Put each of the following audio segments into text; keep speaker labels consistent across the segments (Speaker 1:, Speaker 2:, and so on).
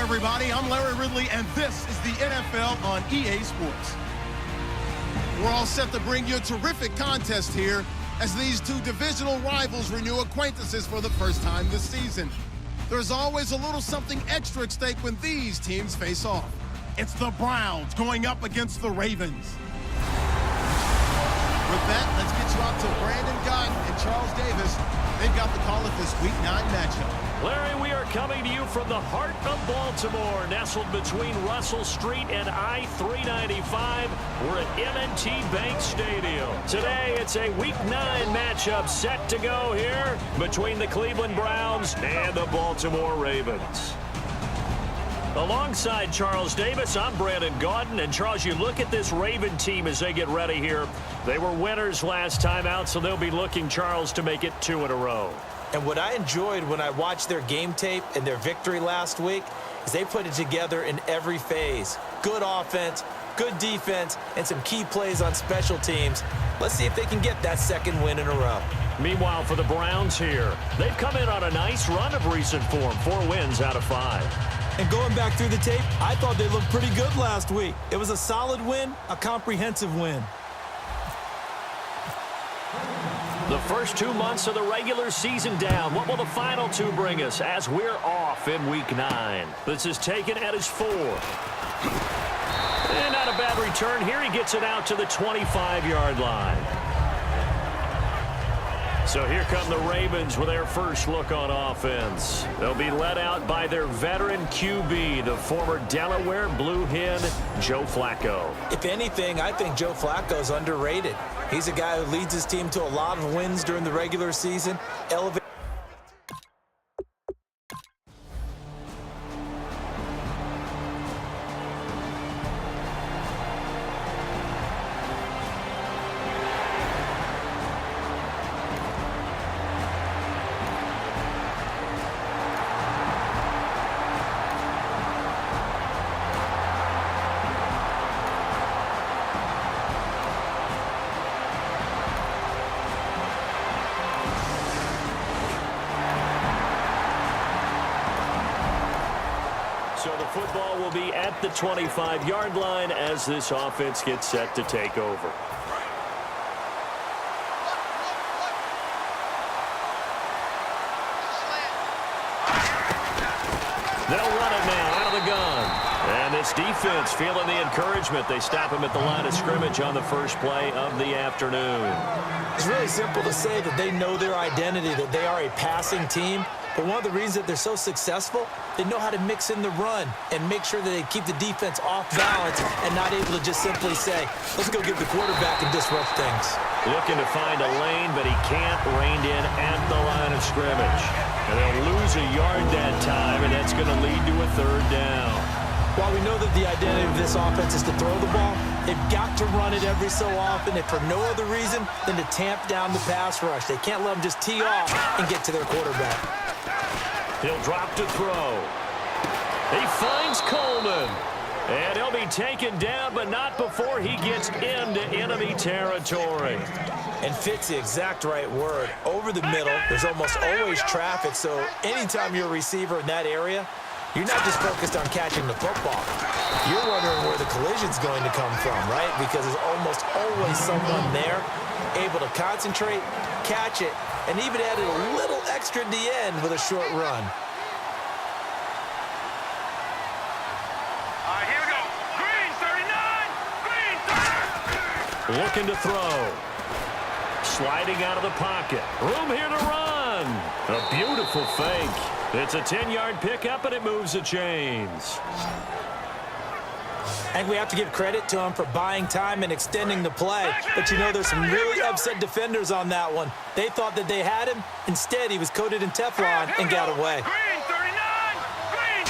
Speaker 1: everybody. I'm Larry Ridley, and this is the NFL on EA Sports. We're all set to bring you a terrific contest here as these two divisional rivals renew acquaintances for the first time this season. There's always a little something extra at stake when these teams face off. It's the Browns going up against the Ravens. With that, let's get you out to Brandon Guyton and Charles Davis. They've got the call of this Week 9 matchup.
Speaker 2: Larry, we are coming to you from the heart of Baltimore, nestled between Russell Street and I-395. We're at M&T Bank Stadium. Today, it's a Week 9 matchup set to go here between the Cleveland Browns and the Baltimore Ravens. Alongside Charles Davis, I'm Brandon Guyton. And Charles, you look at this Raven team as they get ready here. They were winners last time out, so they'll be looking, Charles, to make it 2 in a row.
Speaker 3: And what I enjoyed when I watched their game tape and their victory last week is they put it together in every phase. Good offense, good defense, and some key plays on special teams. Let's see if they can get that second win in a row.
Speaker 2: Meanwhile, for the Browns here, they've come in on a nice run of recent form, 4 wins out of 5.
Speaker 4: And going back through the tape, I thought they looked pretty good last week. It was a solid win, a comprehensive win.
Speaker 2: The first 2 months of the regular season down. What will the final 2 bring us as we're off in Week 9? This is taken at his 4. And not a bad return here. He gets it out to the 25-yard line. So here come the Ravens with their first look on offense. They'll be led out by their veteran QB, the former Delaware Blue Hen, Joe Flacco.
Speaker 3: If anything, I think Joe Flacco's underrated. He's a guy who leads his team to a lot of wins during the regular season.
Speaker 2: So the football will be at the 25-yard line as this offense gets set to take over. They'll run it now out of the gun. And this defense feeling the encouragement. They stop him at the line of scrimmage on the first play of the afternoon.
Speaker 3: It's really simple to say that they know their identity, that they are a passing team. But one of the reasons that they're so successful, they know how to mix in the run and make sure that they keep the defense off balance and not able to just simply say, let's go get the quarterback and disrupt things.
Speaker 2: Looking to find a lane, but he can't rein in at the line of scrimmage. And they'll lose a yard that time, and that's going to lead to a 3rd down.
Speaker 3: While we know that the identity of this offense is to throw the ball, they've got to run it every so often, if for no other reason than to tamp down the pass rush. They can't let them just tee off and get to their quarterback.
Speaker 2: He'll drop to throw. He finds Coleman. And he'll be taken down, but not before he gets into enemy territory.
Speaker 3: And fits the exact right word. Over the middle, there's almost always traffic, so anytime you're a receiver in that area, you're not just focused on catching the football. You're wondering where the collision's going to come from, right? Because there's almost always someone there able to concentrate, catch it, and even added a little extra at the end with a short run.
Speaker 5: All right, here we go. Green 39. Green 30.
Speaker 2: Looking to throw. Sliding out of the pocket. Room here to run. A beautiful fake. It's a 10-yard pickup, and it moves the chains.
Speaker 3: And we have to give credit to him for buying time and extending the play. But, you know, there's some really upset defenders on that one. They thought that they had him. Instead, he was coated in Teflon and got away.
Speaker 5: Green 39. Green.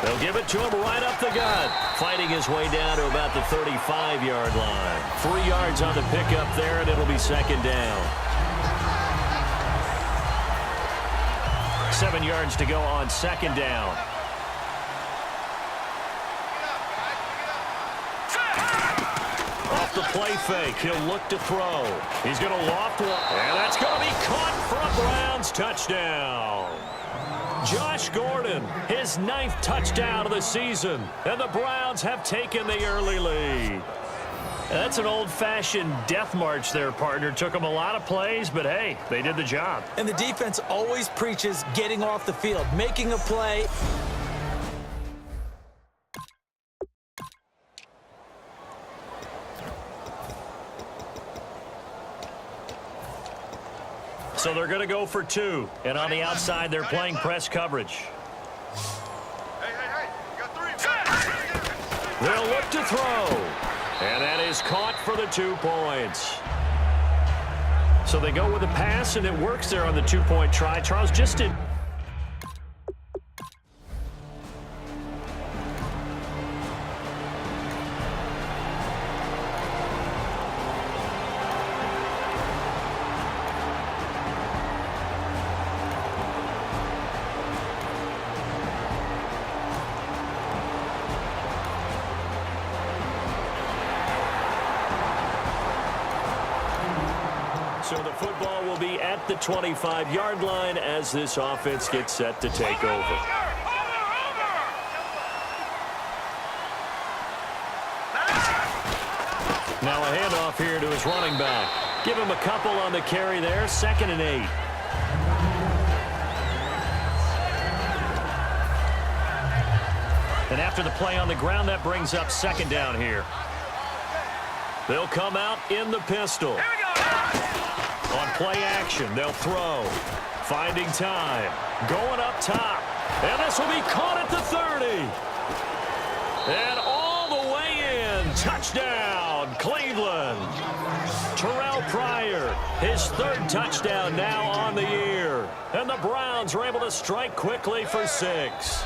Speaker 2: They'll give it to him right up the gut. Fighting his way down to about the 35-yard line. 3 yards on the pickup there, and it'll be 2nd down. 7 yards to go on 2nd down. Off the play fake, he'll look to throw. He's going to loft one, and that's going to be caught for a Browns touchdown. Josh Gordon, his 9th touchdown of the season. And the Browns have taken the early lead. That's an old-fashioned death march there, partner. Took them a lot of plays, but hey, they did the job.
Speaker 3: And the defense always preaches getting off the field, making a play.
Speaker 2: So they're going to go for 2. And on the outside, they're playing press coverage.
Speaker 5: Hey, you got 3.
Speaker 2: They'll look to throw. And that is caught for the 2 points. So they go with a pass, and it works there on the 2-point try. Charles just did. So the football will be at the 25-yard line as this offense gets set to take over. Now a handoff here to his running back. Give him a couple on the carry there. 2nd and 8. And after the play on the ground, that brings up 2nd down here. They'll come out in the pistol. On play action, they'll throw. Finding time. Going up top. And this will be caught at the 30. And all the way in. Touchdown, Cleveland. Terrell Pryor, his 3rd touchdown now on the year. And the Browns are able to strike quickly for 6.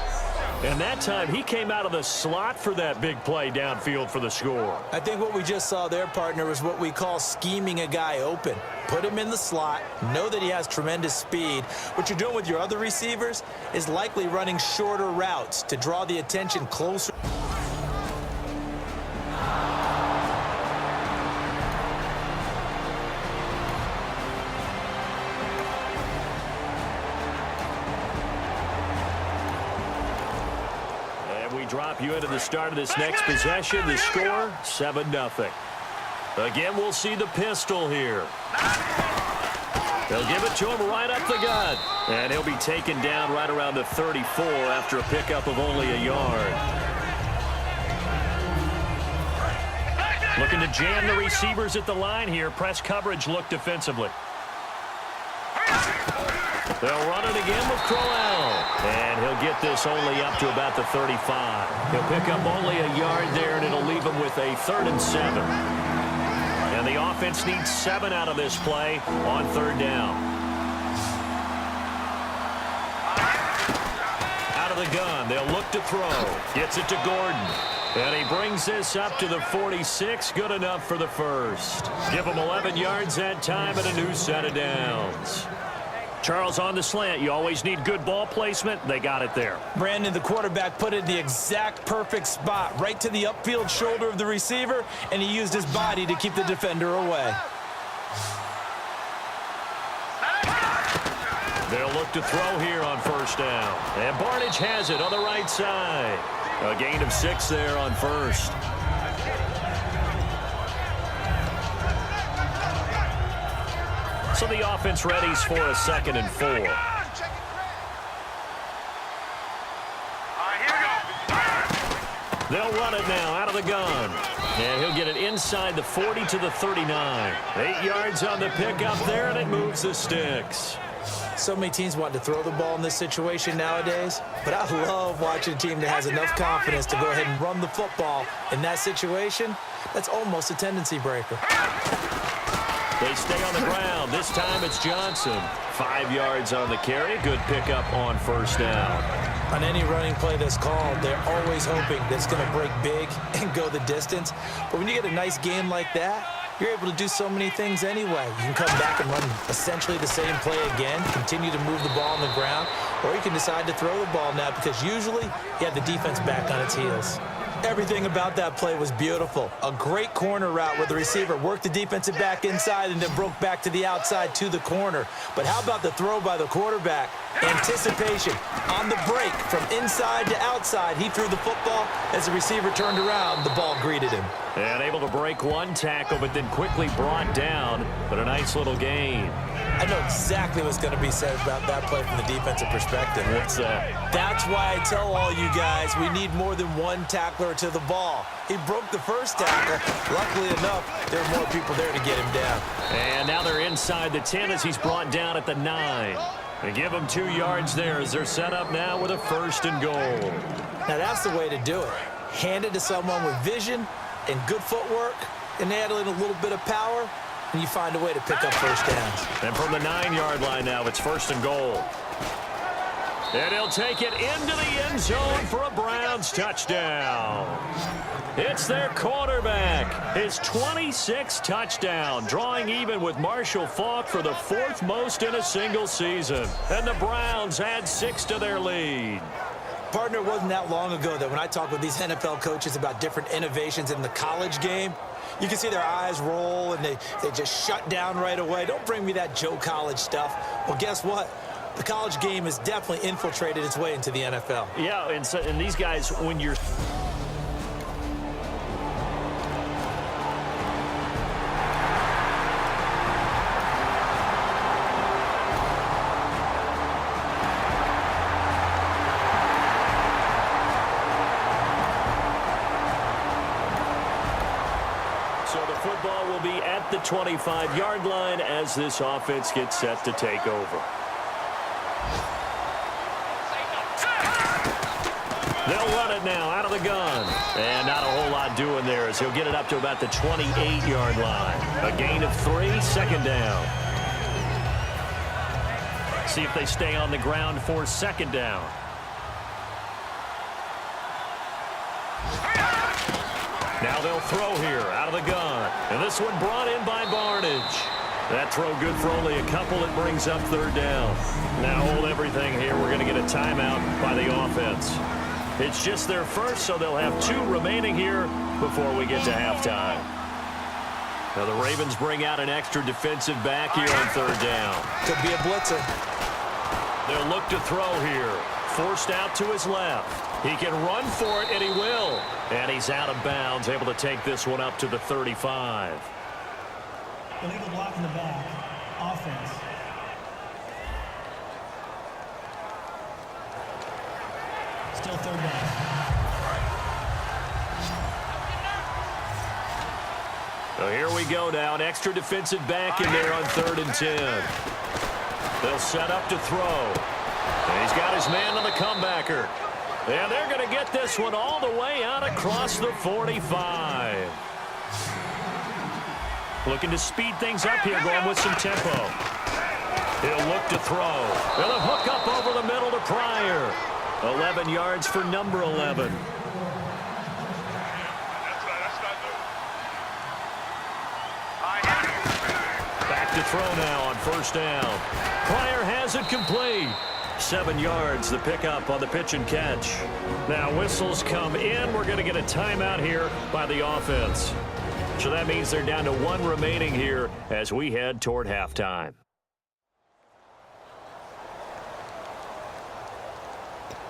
Speaker 2: And that time, he came out of the slot for that big play downfield for the score.
Speaker 3: I think what we just saw there, partner, is what we call scheming a guy open. Put him in the slot, know that he has tremendous speed. What you're doing with your other receivers is likely running shorter routes to draw the attention closer.
Speaker 2: Drop you into the start of this next possession. The score, 7-0. Again, we'll see the pistol here. They'll give it to him right up the gut. And he'll be taken down right around the 34 after a pickup of only a yard. Looking to jam the receivers at the line here. Press coverage look defensively. They'll run it again with Crowell. And he'll get this only up to about the 35. He'll pick up only a yard there, and it'll leave him with a 3rd and 7. And the offense needs 7 out of this play on 3rd down. Out of the gun, they'll look to throw. Gets it to Gordon. And he brings this up to the 46. Good enough for the 1st. Give him 11 yards that time and a new set of downs. Charles, on the slant, you always need good ball placement. They got it there.
Speaker 4: Brandon, the quarterback, put it in the exact perfect spot, right to the upfield shoulder of the receiver, and he used his body to keep the defender away.
Speaker 2: They'll look to throw here on 1st down. And Barnage has it on the right side. A gain of 6 there on 1st. So the offense readies for a 2nd and 4. They'll run it now out of the gun. And he'll get it inside the 40 to the 39. 8 yards on the pickup there, and it moves the sticks.
Speaker 3: So many teams want to throw the ball in this situation nowadays, but I love watching a team that has enough confidence to go ahead and run the football in that situation. That's almost a tendency breaker.
Speaker 2: They stay on the ground. This time it's Johnson. 5 yards on the carry. Good pickup on 1st down.
Speaker 3: On any running play that's called, they're always hoping that it's going to break big and go the distance. But when you get a nice game like that, you're able to do so many things anyway. You can come back and run essentially the same play again, continue to move the ball on the ground, or you can decide to throw the ball now because usually you have the defense back on its heels. Everything about that play was beautiful. A great corner route where the receiver worked the defensive back inside and then broke back to the outside to the corner. But how about the throw by the quarterback? Anticipation on the break from inside to outside. He threw the football. As the receiver turned around, the ball greeted him.
Speaker 2: And able to break one tackle, but then quickly brought down. But a nice little gain.
Speaker 3: I know exactly what's going to be said about that play from the defensive perspective.
Speaker 2: What's that?
Speaker 3: That's why I tell all you guys we need more than one tackler to the ball. He broke the first tackle. Luckily enough, there were more people there to get him down.
Speaker 2: And now they're inside the 10 as he's brought down at the 9. They give him 2 yards there as they're set up now with a 1st and goal.
Speaker 3: Now that's the way to do it. Hand it to someone with vision and good footwork and add in a little bit of power, and you find a way to pick up first downs.
Speaker 2: And from the 9-yard line now, it's 1st and goal. And he'll take it into the end zone for a Browns touchdown. It's their quarterback, his 26th touchdown, drawing even with Marshall Faulk for the 4th most in a single season. And the Browns add 6 to their lead.
Speaker 3: Partner, it wasn't that long ago that when I talk with these NFL coaches about different innovations in the college game, you can see their eyes roll and they just shut down right away. Don't bring me that Joe College stuff. Well, guess what? The college game has definitely infiltrated its way into the NFL.
Speaker 2: Yeah, and these guys, when you're... So the football will be at the 25-yard line as this offense gets set to take over. They'll run it now out of the gun. And not a whole lot doing there as he'll get it up to about the 28-yard line. A gain of 3, 2nd down. See if they stay on the ground for 2nd down. Now they'll throw here out of the gun. And this one brought in by Barnage. That throw good for only a couple. It brings up 3rd down. Now hold everything here. We're going to get a timeout by the offense. It's just their first, so they'll have 2 remaining here before we get to halftime. Now the Ravens bring out an extra defensive back here on 3rd down.
Speaker 3: Could be a blitzer.
Speaker 2: They'll look to throw here. Forced out to his left. He can run for it, and he will. And he's out of bounds, able to take this one up to the 35.
Speaker 6: Illegal block in the back. Offense. Still 3rd down.
Speaker 2: So here we go now. An extra defensive back in there on 3rd and 10. They'll set up to throw. And he's got his man on the comebacker. And they're going to get this one all the way out across the 45. Looking to speed things up here, going with some tempo. He'll look to throw. They'll hook up over the middle to Pryor. 11 yards for number 11. Back to throw now on 1st down. Pryor has it complete. 7 yards, the pickup on the pitch and catch. Now whistles come in. We're going to get a timeout here by the offense. So that means they're down to 1 remaining here as we head toward halftime.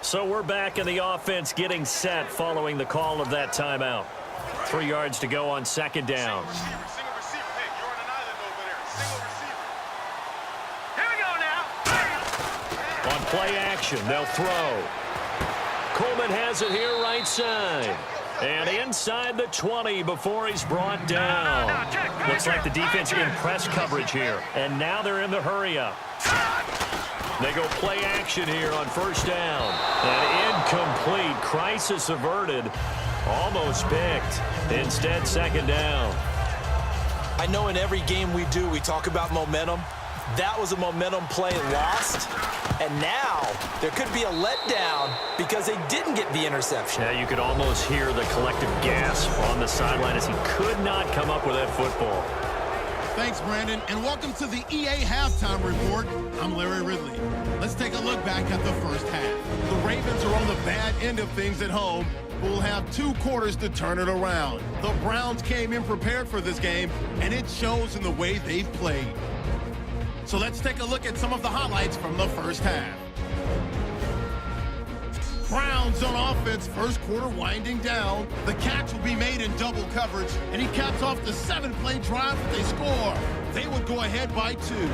Speaker 2: So we're back in the offense getting set following the call of that timeout. 3 yards to go on 2nd down.
Speaker 5: Single receiver. Hey, you're on an island over there. Single receiver. Here we go now.
Speaker 2: On play action, they'll throw. Coleman has it here right side. And inside the 20 before he's brought down. Looks like the defense in press coverage here. And now they're in the hurry-up. They go play action here on 1st down. And incomplete. Crisis averted. Almost picked. Instead, 2nd down.
Speaker 3: I know in every game we do, we talk about momentum. That was a momentum play lost. And now there could be a letdown because they didn't get the interception.
Speaker 2: Yeah, you could almost hear the collective gasp on the sideline as he could not come up with that football.
Speaker 1: Thanks, Brandon, and welcome to the EA Halftime Report. I'm Larry Ridley. Let's take a look back at the first half. The Ravens are on the bad end of things at home. We'll have 2 quarters to turn it around. The Browns came in prepared for this game, and it shows in the way they've played. So let's take a look at some of the highlights from the first half. Browns on offense, first quarter winding down. The catch will be made in double coverage, and he caps off the 7-play drive that they score. They would go ahead by 2.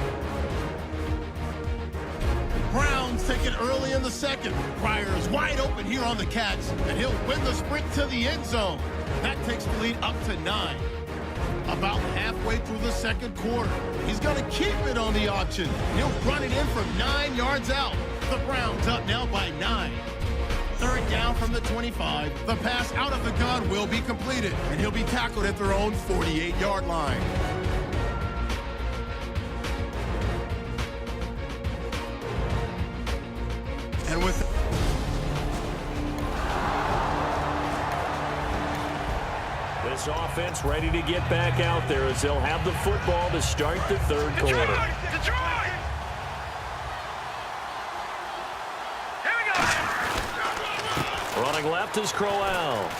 Speaker 1: Browns take it early in the second. Pryor's wide open here on the catch, and he'll win the sprint to the end zone. That takes the lead up to 9. About halfway through the second quarter, he's going to keep it on the option. He'll run it in from 9 yards out. The Browns up now by 9. Third down from the 25. The pass out of the gun will be completed, and he'll be tackled at their own 48-yard line. And with
Speaker 2: this offense ready to get back out there as they'll have the football to start the third quarter.
Speaker 5: Detroit!
Speaker 2: Running left is Crowell.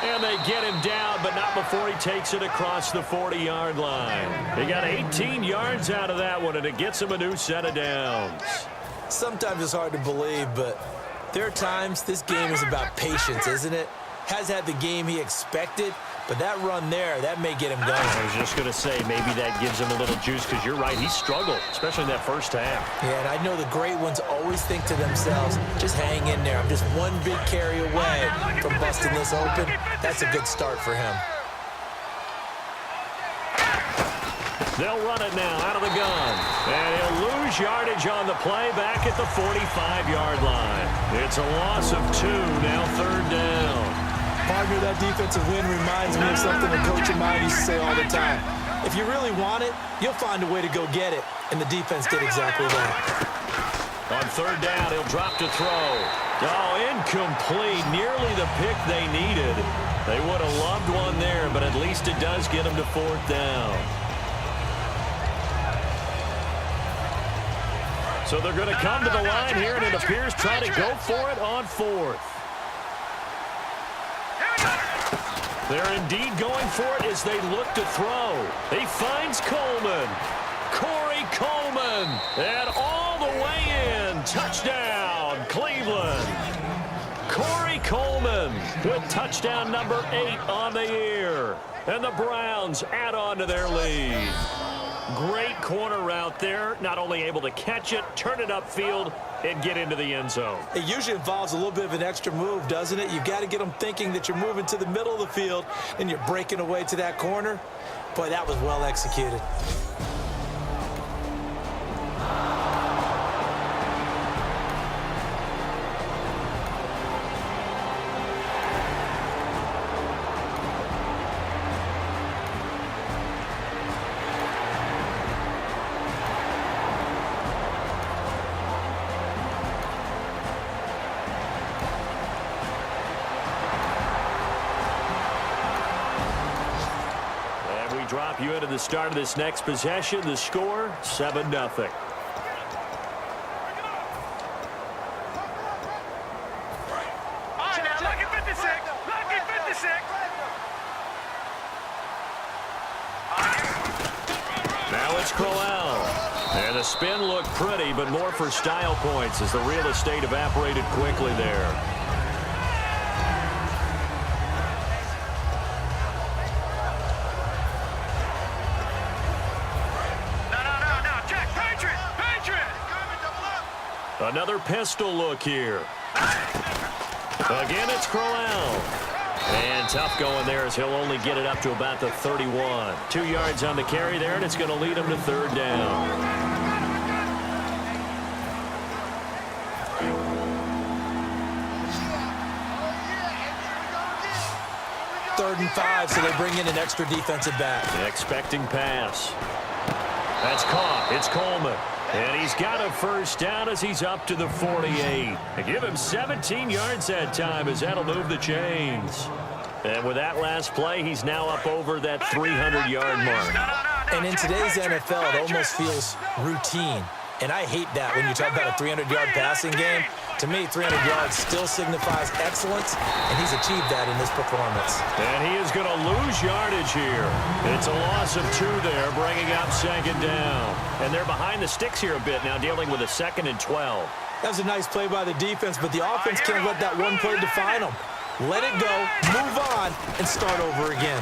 Speaker 2: And they get him down, but not before he takes it across the 40-yard line. They got 18 yards out of that one, and it gets him a new set of downs.
Speaker 3: Sometimes it's hard to believe, but there are times this game is about patience, isn't it? Has had the game he expected, but that run there, that may get him going.
Speaker 2: I was just going to say, maybe that gives him a little juice, because you're right, he struggled, especially in that first half.
Speaker 3: Yeah, and I know the great ones always think to themselves, just hang in there. I'm just one big carry away from busting this open. That's a good start for him.
Speaker 2: They'll run it now out of the gun. And he'll lose yardage on the play back at the 45-yard line. It's a loss of 2, now third down.
Speaker 3: Partner, that defensive win reminds me of something a coach of mine used to say all the time. If you really want it, you'll find a way to go get it. And the defense did exactly that.
Speaker 2: On third down, he'll drop to throw. Oh, incomplete. Nearly the pick they needed. They would have loved one there, but at least it does get them to fourth down. So they're going to come to the line here, and it appears trying to go for it on fourth. They're indeed going for it as they look to throw. He finds Coleman. Corey Coleman. And all the way in. Touchdown, Cleveland. Corey Coleman with touchdown number 8 on the year. And the Browns add on to their lead. Great corner route there. Not only able to catch it, turn it upfield, and get into the end zone.
Speaker 3: It usually involves a little bit of an extra move, doesn't it? You've got to get them thinking that you're moving to the middle of the field and you're breaking away to that corner. Boy, that was well executed.
Speaker 2: Drop you into the start of this next possession. The score, 7-0.
Speaker 5: All right, now look at 56. Look at 56.
Speaker 2: Now it's Crowell. And the spin looked pretty, but more for style points as the real estate evaporated quickly there. Another pistol look here. Again, it's Crowell. And tough going there as he'll only get it up to about the 31. 2 yards on the carry there, and it's going to lead him to third down.
Speaker 3: Third and 5, so they bring in an extra defensive back.
Speaker 2: Expecting pass. That's caught. It's Coleman. And he's got a first down as he's up to the 48. They give him 17 yards that time as that'll move the chains. And with that last play, he's now up over that 300-yard mark.
Speaker 3: And in today's NFL, it almost feels routine. And I hate that when you talk about a 300-yard passing game. To me, 300 yards still signifies excellence, and he's achieved that in this performance.
Speaker 2: And he is going to lose yardage here. It's a loss of 2 there, bringing up second down. And they're behind the sticks here a bit now, dealing with a 2nd and 12.
Speaker 3: That was a nice play by the defense, but the offense can't let that one play define them. Let it go, move on, and start over again.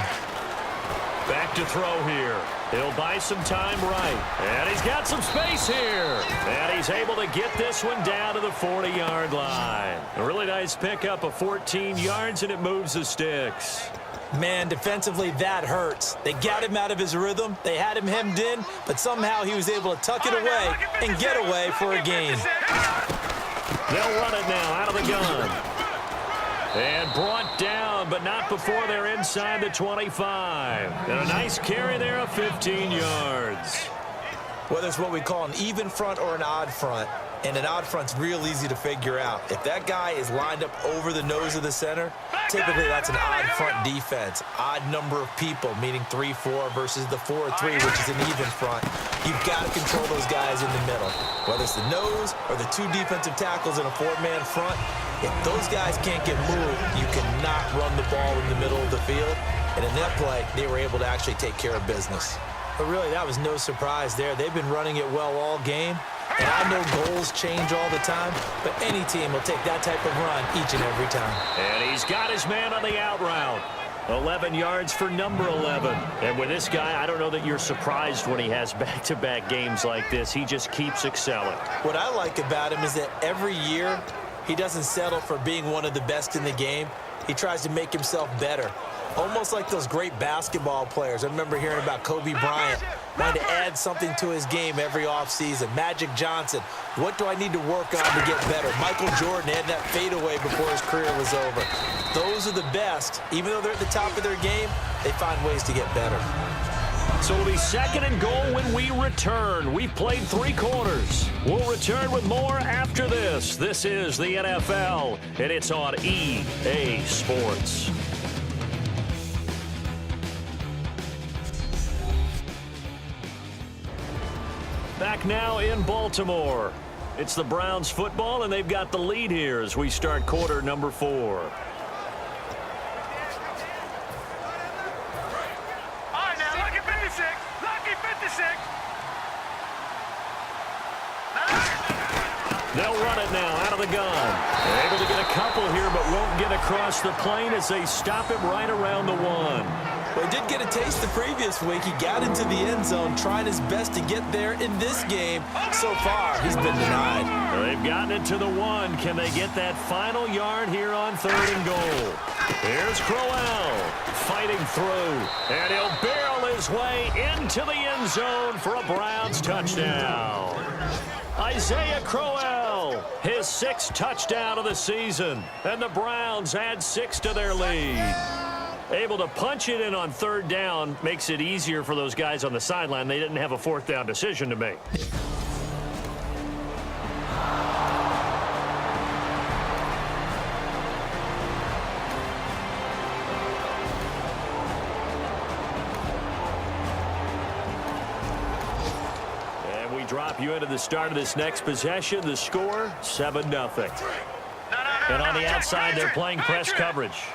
Speaker 2: Back to throw here. He'll buy some time right. And he's got some space here. And he's able to get this one down to the 40-yard line. A really nice pickup of 14 yards, and it moves the sticks.
Speaker 3: Man, defensively, that hurts. They got him out of his rhythm. They had him hemmed in, but somehow he was able to tuck it away and get away for a gain.
Speaker 2: They'll run it now out of the gun. And brought down, but not before they're inside the 25. And a nice carry there of 15 yards.
Speaker 3: Whether it's what we call an even front or an odd front, and an odd front's real easy to figure out. If that guy is lined up over the nose of the center, typically that's an odd front defense. Odd number of people, meaning 3-4 versus the 4-3, which is an even front. You've got to control those guys in the middle. Whether it's the nose or the 2 defensive tackles in a 4-man front, if those guys can't get moved, you cannot run the ball in the middle of the field. And in that play, they were able to actually take care of business. But really, that was no surprise there. They've been running it well all game. And I know goals change all the time, but any team will take that type of run each and every time.
Speaker 2: And he's got his man on the out route. 11 yards for number 11. And with this guy, I don't know that you're surprised when he has back-to-back games like this. He just keeps excelling.
Speaker 3: What I like about him is that every year, he doesn't settle for being one of the best in the game. He tries to make himself better. Almost like those great basketball players. I remember hearing about Kobe Bryant wanting to add something to his game every offseason. Magic Johnson, what do I need to work on to get better? Michael Jordan had that fadeaway before his career was over. Those are the best. Even though they're at the top of their game, they find ways to get better.
Speaker 2: So it'll be 2nd and goal when we return. We've played 3 quarters. We'll return with more after this. This is the NFL, and it's on EA Sports. Back now in Baltimore. It's the Browns football, and they've got the lead here as we start quarter number 4.
Speaker 5: All right, now, lucky 56. Lucky 56.
Speaker 2: They'll run it now out of the gun. They're able to get a couple here, but won't get across the plane as they stop him right around the 1.
Speaker 3: Well, he did get a taste the previous week. He got into the end zone, trying his best to get there in this game. So far, he's been denied.
Speaker 2: They've gotten it to the 1. Can they get that final yard here on 3rd and goal? Here's Crowell fighting through, and he'll barrel his way into the end zone for a Browns touchdown. Isaiah Crowell, his 6th touchdown of the season, and the Browns add 6 to their lead. Able to punch it in on 3rd down makes it easier for those guys on the sideline. They didn't have a 4th down decision to make. And we drop you into the start of this next possession. The score, 7-0. And on the outside, they're playing press coverage.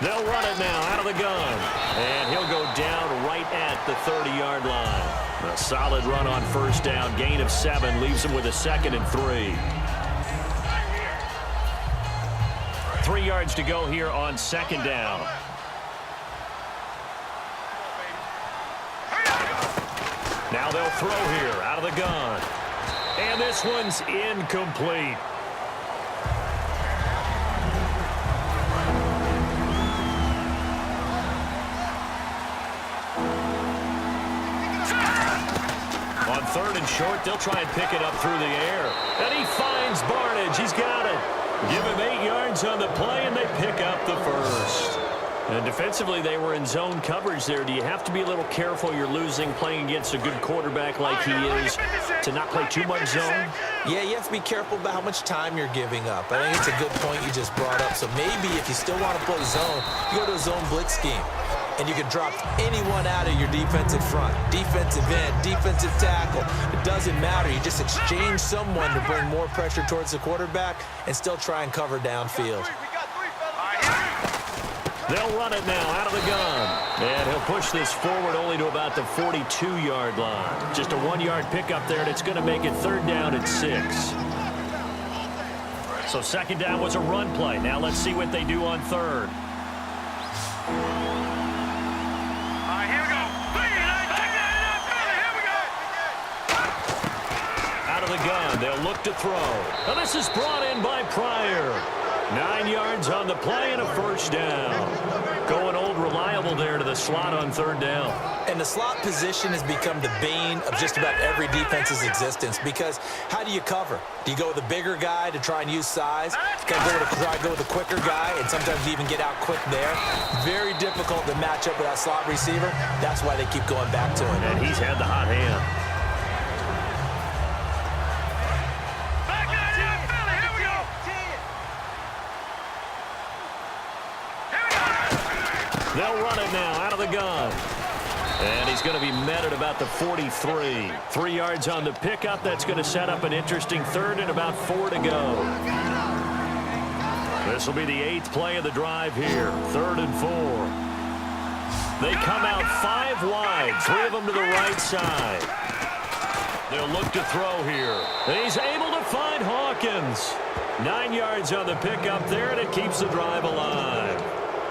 Speaker 2: They'll run it now out of the gun. And he'll go down right at the 30-yard line. A solid run on 1st down. Gain of 7 leaves him with a 2nd and 3. 3 yards to go here on 2nd down. Now they'll throw here out of the gun. And this one's incomplete. On 3rd and short, they'll try and pick it up through the air. And he finds Barnage. He's got it. Give him 8 yards on the play, and they pick up the 1st. And defensively, they were in zone coverage there. Do you have to be a little careful? You're losing playing against a good quarterback like he is to not play too much zone?
Speaker 3: Yeah, you have to be careful about how much time you're giving up. I think it's a good point you just brought up. So maybe if you still want to play zone, you go to a zone blitz scheme. And you can drop anyone out of your defensive front. Defensive end, defensive tackle. It doesn't matter. You just exchange someone to bring more pressure towards the quarterback and still try and cover downfield.
Speaker 2: They'll run it now out of the gun. And he'll push this forward only to about the 42-yard line. Just a 1-yard pickup there, and it's going to make it 3rd down and 6. So 2nd down was a run play. Now let's see what they do on 3rd.
Speaker 5: Here we go.
Speaker 2: Out of the gun, they'll look to throw. Now this is brought in by Pryor. 9 yards on the play and a 1st down. Going old reliable there to the slot on 3rd down.
Speaker 3: And the slot position has become the bane of just about every defense's existence because how do you cover? Do you go with a bigger guy to try and use size? Try to go with a quicker guy, and sometimes you even get out quick there. Very difficult to match up with that slot receiver. That's why they keep going back to him.
Speaker 2: And he's had the hot hand. They'll run it now out of the gun. And he's going to be met at about the 43. 3 yards on the pickup. That's going to set up an interesting 3rd and about 4 to go. This will be the 8th play of the drive here. 3rd and 4. They come out 5 wide. 3 of them to the right side. They'll look to throw here. And he's able to find Hawkins. 9 yards on the pickup there, and it keeps the drive alive.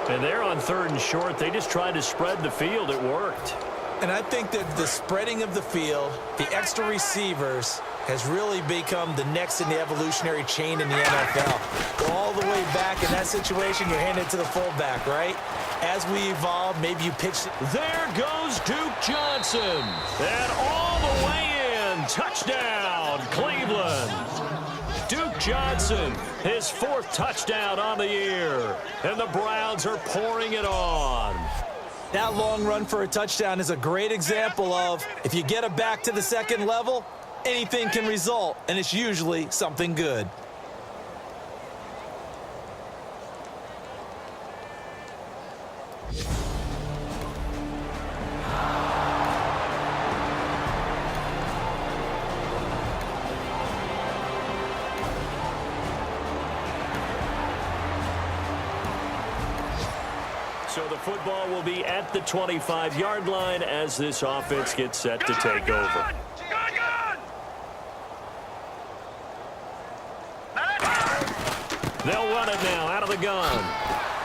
Speaker 2: And they're on 3rd and short. They just tried to spread the field. It worked.
Speaker 3: And I think that the spreading of the field, the extra receivers, has really become the next in the evolutionary chain in the NFL. Go all the way back in that situation, you're handed to the fullback, right? As we evolve, maybe you pitch.
Speaker 2: There goes Duke Johnson. And all the way in. Touchdown, Cleveland. Duke Johnson, his 4th touchdown on the year. And the Browns are pouring it on.
Speaker 3: That long run for a touchdown is a great example of if you get it back to the 2nd level, anything can result, and it's usually something good.
Speaker 2: So the football will be at the 25-yard line as this offense gets set to take over. They'll run it now out of the gun.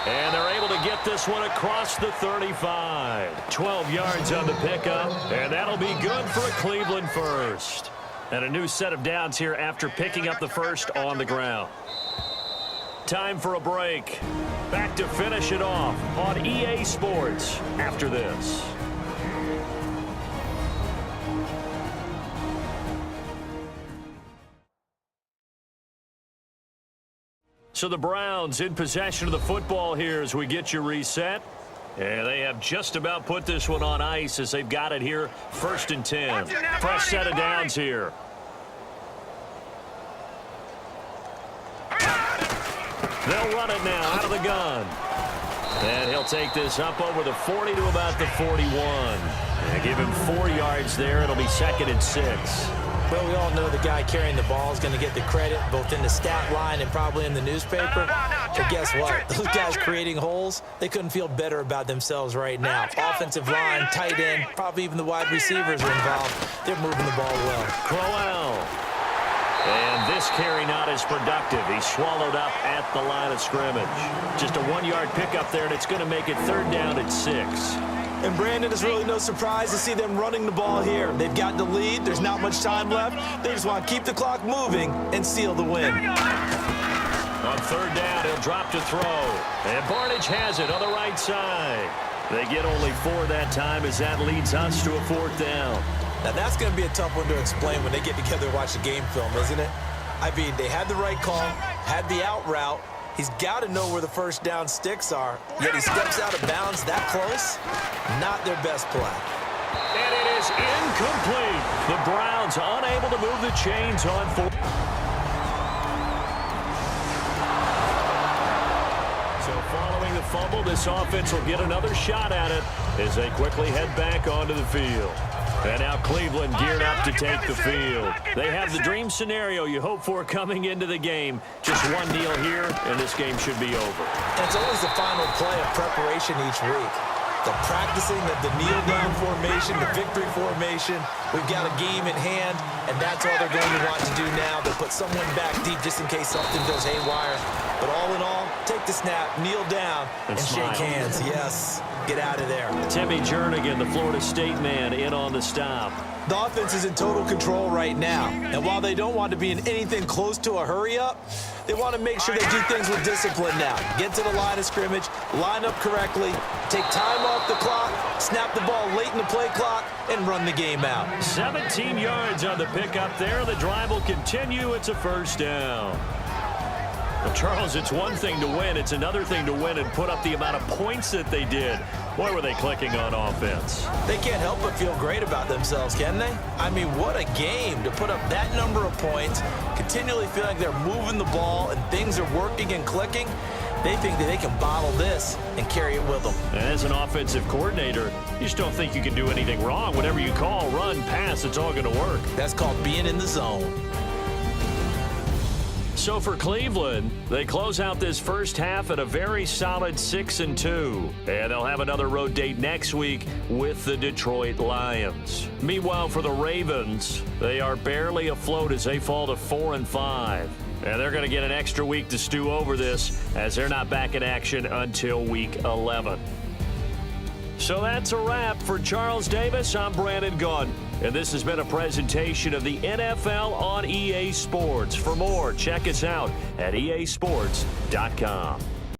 Speaker 2: And they're able to get this one across the 35. 12 yards on the pickup, and that'll be good for a Cleveland 1st. And a new set of downs here after picking up the 1st on the ground. Time for a break. Back to finish it off on EA Sports after this. So the Browns in possession of the football here as we get you reset. And they have just about put this one on ice as they've got it here. 1st and 10. Fresh set of downs here. They'll run it now out of the gun. And he'll take this up over the 40 to about the 41. They give him 4 yards there. It'll be 2nd and 6.
Speaker 3: Well, we all know the guy carrying the ball is going to get the credit both in the stat line and probably in the newspaper. But guess what? Those guys creating holes, they couldn't feel better about themselves right now. Offensive line, tight end, probably even the wide receivers are involved. They're moving the ball well.
Speaker 2: Crowell. And this carry not as productive. He's swallowed up at the line of scrimmage. Just a 1-yard pickup there, and it's going to make it 3rd down and 6.
Speaker 3: And Brandon, it's really no surprise to see them running the ball here. They've got the lead. There's not much time left. They just want to keep the clock moving and seal the win.
Speaker 2: On 3rd down, he'll drop to throw. And Barnage has it on the right side. They get only 4 that time as that leads us to a 4th down.
Speaker 3: Now, that's going to be a tough one to explain when they get together and watch the game film, isn't it? I mean, they had the right call, had the out route, He's got to know where the first down sticks are, yet he steps out of bounds that close. Not their best play.
Speaker 2: And it is incomplete. The Browns unable to move the chains on fourth. So following the fumble, this offense will get another shot at it as they quickly head back onto the field. And now Cleveland geared up to take the field. They have the dream scenario you hope for coming into the game. Just one kneel here, and this game should be over.
Speaker 3: And it's always the final play of preparation each week. The practicing of the kneel-down formation, the victory formation. We've got a game at hand, and that's all they're going to want to do now. They'll put someone back deep just in case something goes haywire. But all in all, take the snap, kneel down, and shake hands. Yes, get out of there.
Speaker 2: Timmy Jernigan, the Florida State man, in on the stop.
Speaker 3: The offense is in total control right now. And while they don't want to be in anything close to a hurry-up, they want to make sure they do things with discipline now. Get to the line of scrimmage, line up correctly, take time off the clock, snap the ball late in the play clock, and run the game out.
Speaker 2: 17 yards on the pickup there. The drive will continue. It's a first down. Well, Charles, it's one thing to win. It's another thing to win and put up the amount of points that they did. Boy, were they clicking on offense.
Speaker 3: They can't help but feel great about themselves, can they? I mean, what a game to put up that number of points, continually feel like they're moving the ball and things are working and clicking. They think that they can bottle this and carry it with them.
Speaker 2: And as an offensive coordinator, you just don't think you can do anything wrong. Whatever you call, run, pass, it's all going to work.
Speaker 3: That's called being in the zone.
Speaker 2: So for Cleveland, they close out this first half at a very solid 6-2. And they'll have another road date next week with the Detroit Lions. Meanwhile, for the Ravens, they are barely afloat as they fall to 4-5. And they're going to get an extra week to stew over this as they're not back in action until week 11. So that's a wrap for Charles Davis. I'm Brandon Gunn. And this has been a presentation of the NFL on EA Sports. For more, check us out at easports.com.